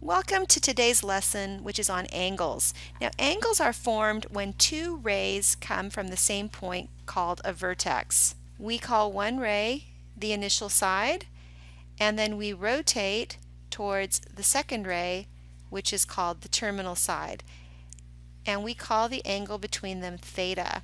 Welcome to today's lesson, which is on angles. Now, angles are formed when two rays come from the same point called a vertex. We call one ray the initial side, and then we rotate towards the second ray, which is called the terminal side. And we call the angle between them theta.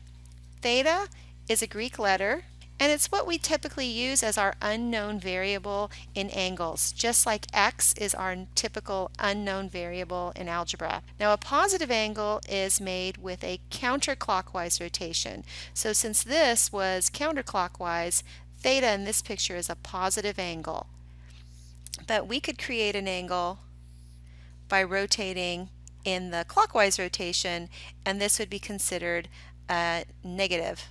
Theta is a Greek letter, and it's what we typically use as our unknown variable in angles, just like x is our typical unknown variable in algebra. Now, a positive angle is made with a counterclockwise rotation. So since this was counterclockwise, theta in this picture is a positive angle. But we could create an angle by rotating in the clockwise rotation, and this would be considered a negative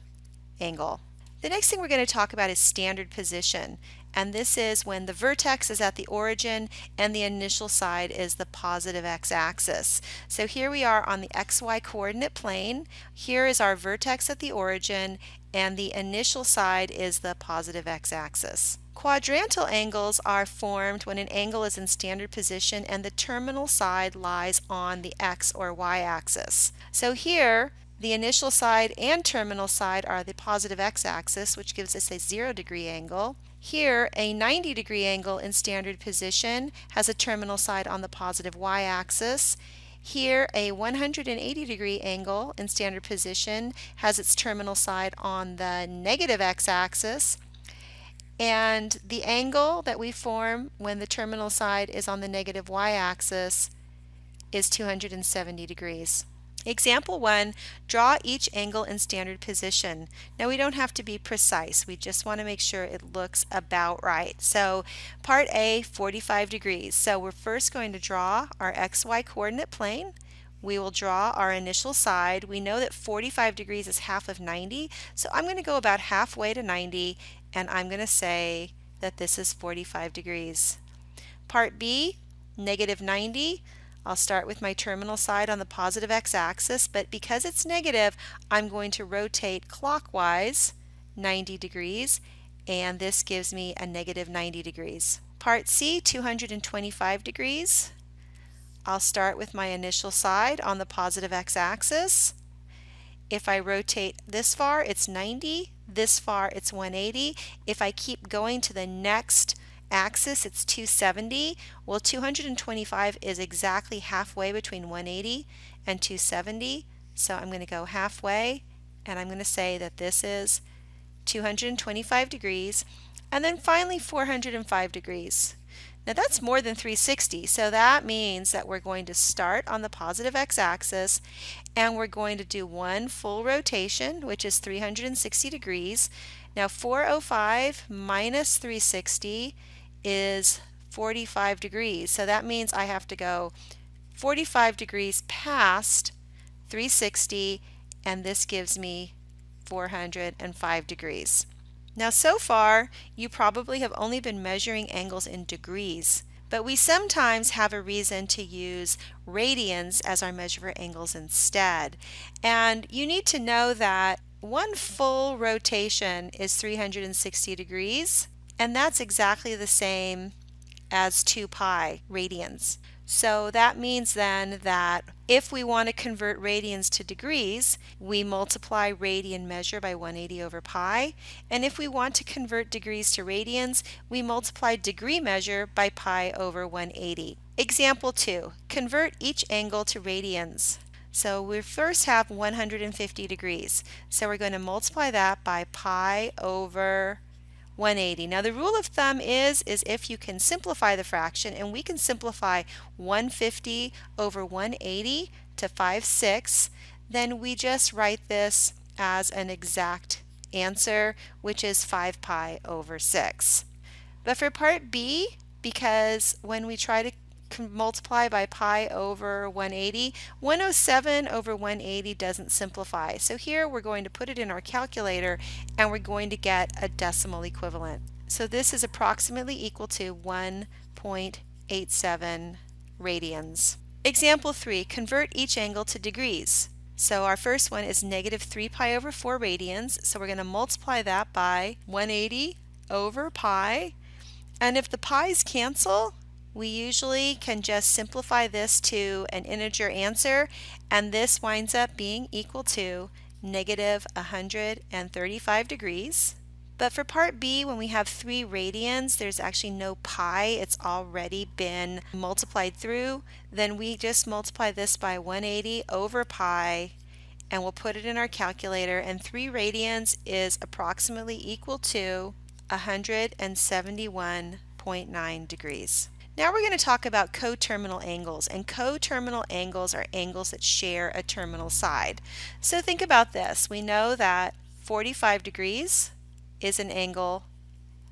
angle. The next thing we're going to talk about is standard position, and this is when the vertex is at the origin and the initial side is the positive x-axis. So here we are on the xy coordinate plane. Here is our vertex at the origin, and the initial side is the positive x-axis. Quadrantal angles are formed when an angle is in standard position and the terminal side lies on the x or y-axis. So here, the initial side and terminal side are the positive x-axis, which gives us a 0-degree angle. Here, a 90-degree angle in standard position has a terminal side on the positive y-axis. Here, a 180-degree angle in standard position has its terminal side on the negative x-axis. And the angle that we form when the terminal side is on the negative y-axis is 270 degrees. Example 1, draw each angle in standard position. Now we don't have to be precise, we just want to make sure it looks about right. So part A, 45 degrees. So we're first going to draw our xy coordinate plane. We will draw our initial side. We know that 45 degrees is half of 90, so I'm going to go about halfway to 90, and I'm going to say that this is 45 degrees. Part B, negative 90. I'll start with my terminal side on the positive x-axis, but because it's negative, I'm going to rotate clockwise 90 degrees, and this gives me a negative 90 degrees. Part C, 225 degrees. I'll start with my initial side on the positive x-axis. If I rotate this far, it's 90. This far, it's 180. If I keep going to the next axis, it's 270. Well, 225 is exactly halfway between 180 and 270. So I'm going to go halfway, and I'm going to say that this is 225 degrees. And then finally 405 degrees. Now that's more than 360, so that means that we're going to start on the positive x-axis and we're going to do one full rotation, which is 360 degrees. Now 405 minus 360 is 45 degrees, so that means I have to go 45 degrees past 360, and this gives me 405 degrees. Now so far, you probably have only been measuring angles in degrees, but we sometimes have a reason to use radians as our measure for angles instead. And you need to know that one full rotation is 360 degrees, and that's exactly the same as 2 pi radians. So that means then that if we want to convert radians to degrees, we multiply radian measure by 180 over pi. And if we want to convert degrees to radians, we multiply degree measure by pi over 180. Example 2, convert each angle to radians. So we first have 150 degrees. So we're going to multiply that by pi over 180. Now the rule of thumb is if you can simplify the fraction, and we can simplify 150 over 180 to 5/6, then we just write this as an exact answer, which is 5 pi over 6. But for part B, because when we try to multiply by pi over 180, 107 over 180 doesn't simplify. So here we're going to put it in our calculator and we're going to get a decimal equivalent. So this is approximately equal to 1.87 radians. Example 3, convert each angle to degrees. So our first one is negative 3 pi over 4 radians. So we're going to multiply that by 180 over pi. And if the pi's cancel, we usually can just simplify this to an integer answer, and this winds up being equal to negative 135 degrees. But for part B, when we have 3 radians, there's actually no pi. It's already been multiplied through. Then we just multiply this by 180 over pi, and we'll put it in our calculator, and 3 radians is approximately equal to 171.9 degrees. Now we're going to talk about coterminal angles, and coterminal angles are angles that share a terminal side. So think about this. We know that 45 degrees is an angle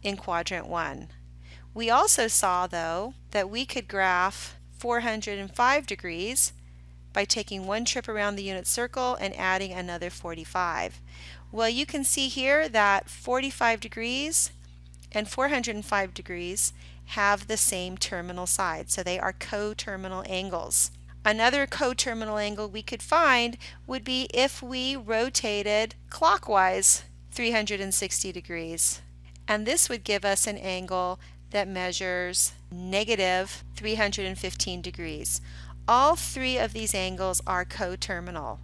in quadrant 1. We also saw, though, that we could graph 405 degrees by taking one trip around the unit circle and adding another 45. Well, you can see here that 45 degrees and 405 degrees have the same terminal side, so they are coterminal angles. Another coterminal angle we could find would be if we rotated clockwise 360 degrees. And this would give us an angle that measures negative 315 degrees. All 3 of these angles are coterminal.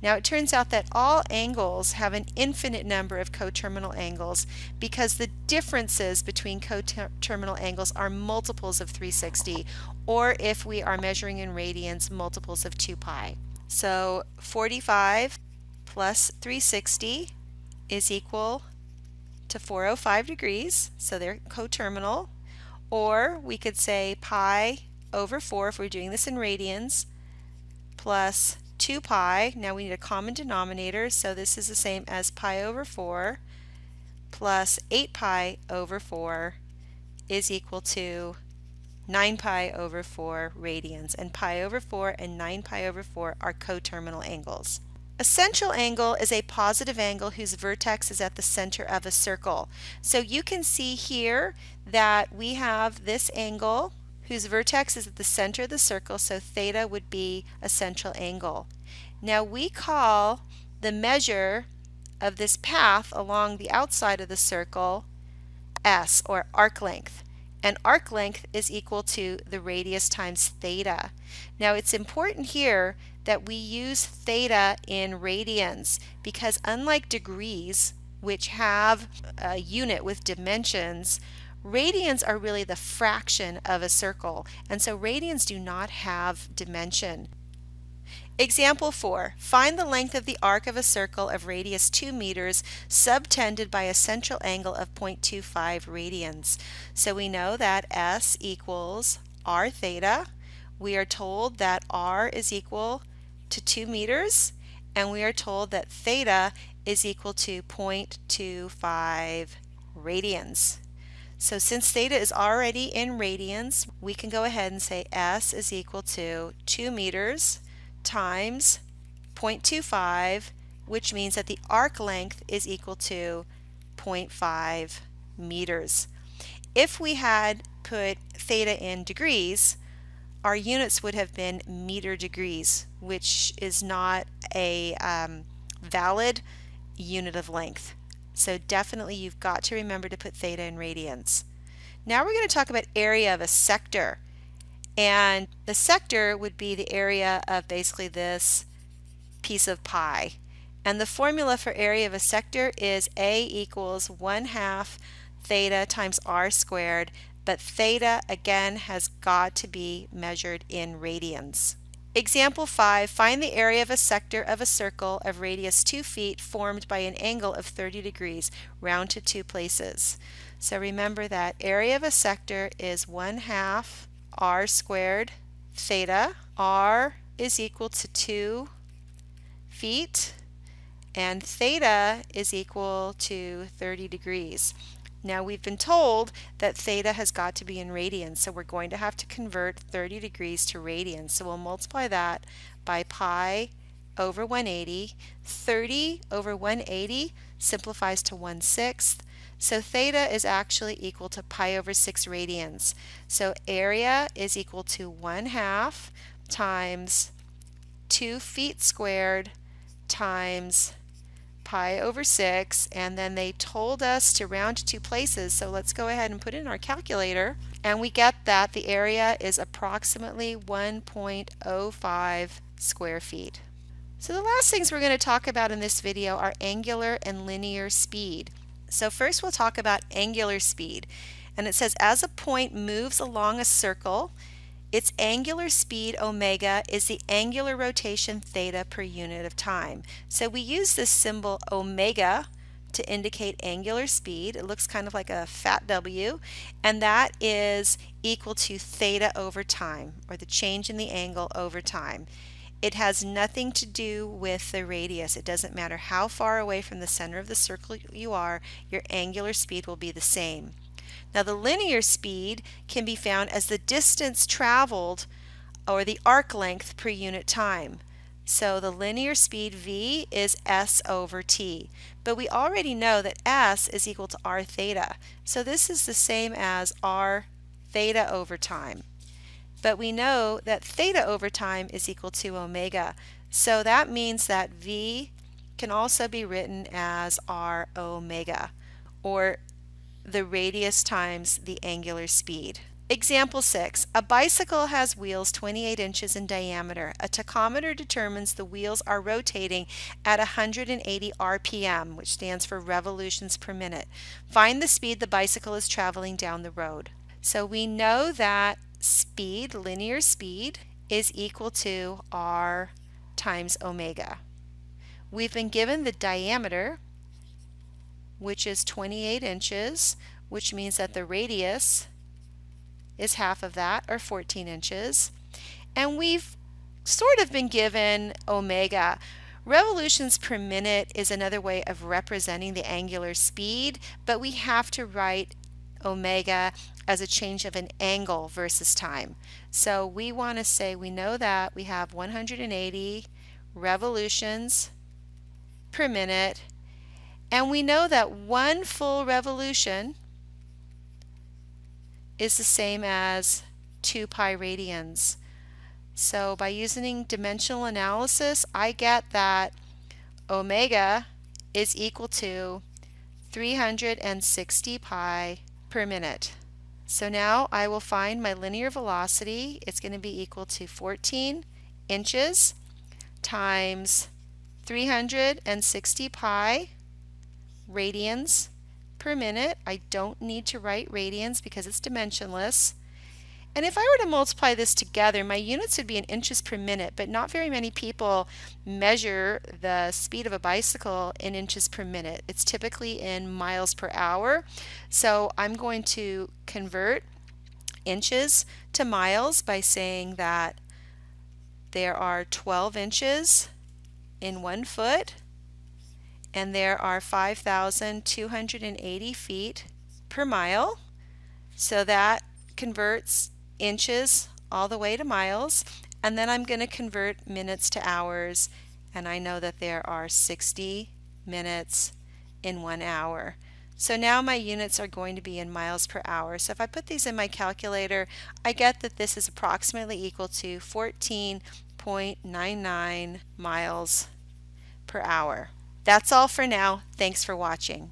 Now it turns out that all angles have an infinite number of coterminal angles because the differences between coterminal angles are multiples of 360, or if we are measuring in radians, multiples of 2 pi. So 45 plus 360 is equal to 405 degrees, so they're coterminal. Or we could say pi over 4 if we're doing this in radians, plus 2 pi. Now we need a common denominator, so this is the same as pi over 4 plus 8 pi over 4 is equal to 9 pi over 4 radians. And pi over 4 and 9 pi over 4 are coterminal angles. A central angle is a positive angle whose vertex is at the center of a circle. So you can see here that we have this angle whose vertex is at the center of the circle, so theta would be a central angle. Now we call the measure of this path along the outside of the circle S, or arc length. And arc length is equal to the radius times theta. Now it's important here that we use theta in radians because unlike degrees, which have a unit with dimensions, radians are really the fraction of a circle, and so radians do not have dimension. Example 4. Find the length of the arc of a circle of radius 2 meters subtended by a central angle of 0.25 radians. So we know that S equals r theta. We are told that r is equal to 2 meters, and we are told that theta is equal to 0.25 radians. So since theta is already in radians, we can go ahead and say S is equal to 2 meters times 0.25, which means that the arc length is equal to 0.5 meters. If we had put theta in degrees, our units would have been meter degrees, which is not a valid unit of length. So definitely you've got to remember to put theta in radians. Now we're going to talk about area of a sector. And the sector would be the area of basically this piece of pie. And the formula for area of a sector is A equals 1/2 theta times r squared, but theta again has got to be measured in radians. Example 5, find the area of a sector of a circle of radius 2 feet formed by an angle of 30 degrees, round to 2 places. So remember that area of a sector is 1/2 r squared theta. R is equal to 2 feet, and theta is equal to 30 degrees. Now we've been told that theta has got to be in radians, so we're going to have to convert 30 degrees to radians. So we'll multiply that by pi over 180. 30 over 180 simplifies to 1/6. So theta is actually equal to pi over 6 radians. So area is equal to 1/2 times 2 feet squared times pi over 6, and then they told us to round to two places, so let's go ahead and put it in our calculator, and we get that the area is approximately 1.05 square feet. So the last things we're going to talk about in this video are angular and linear speed. So first we'll talk about angular speed, and it says as a point moves along a circle, its angular speed omega is the angular rotation theta per unit of time. So we use this symbol omega to indicate angular speed. It looks kind of like a fat W, and that is equal to theta over time, or the change in the angle over time. It has nothing to do with the radius. It doesn't matter how far away from the center of the circle you are, your angular speed will be the same. Now the linear speed can be found as the distance traveled, or the arc length per unit time. So the linear speed v is s over t. But we already know that s is equal to r theta. So this is the same as r theta over time. But we know that theta over time is equal to omega. So that means that v can also be written as r omega, or the radius times the angular speed. Example 6. A bicycle has wheels 28 inches in diameter. A tachometer determines the wheels are rotating at 180 RPM, which stands for revolutions per minute. Find the speed the bicycle is traveling down the road. So we know that speed, linear speed, is equal to r times omega. We've been given the diameter, which is 28 inches, which means that the radius is half of that, or 14 inches. And we've sort of been given omega. Revolutions per minute is another way of representing the angular speed, but we have to write omega as a change of an angle versus time. So we want to say we know that we have 180 revolutions per minute, and we know that one full revolution is the same as 2 pi radians. So by using dimensional analysis, I get that omega is equal to 360 pi per minute. So now I will find my linear velocity. It's going to be equal to 14 inches times 360 pi radians per minute. I don't need to write radians because it's dimensionless. And if I were to multiply this together, my units would be in inches per minute, but not very many people measure the speed of a bicycle in inches per minute. It's typically in miles per hour. So I'm going to convert inches to miles by saying that there are 12 inches in 1 foot, and there are 5,280 feet per mile. So that converts inches all the way to miles, and then I'm going to convert minutes to hours, and I know that there are 60 minutes in 1 hour. So now my units are going to be in miles per hour. So if I put these in my calculator, I get that this is approximately equal to 14.99 miles per hour. That's all for now. Thanks for watching.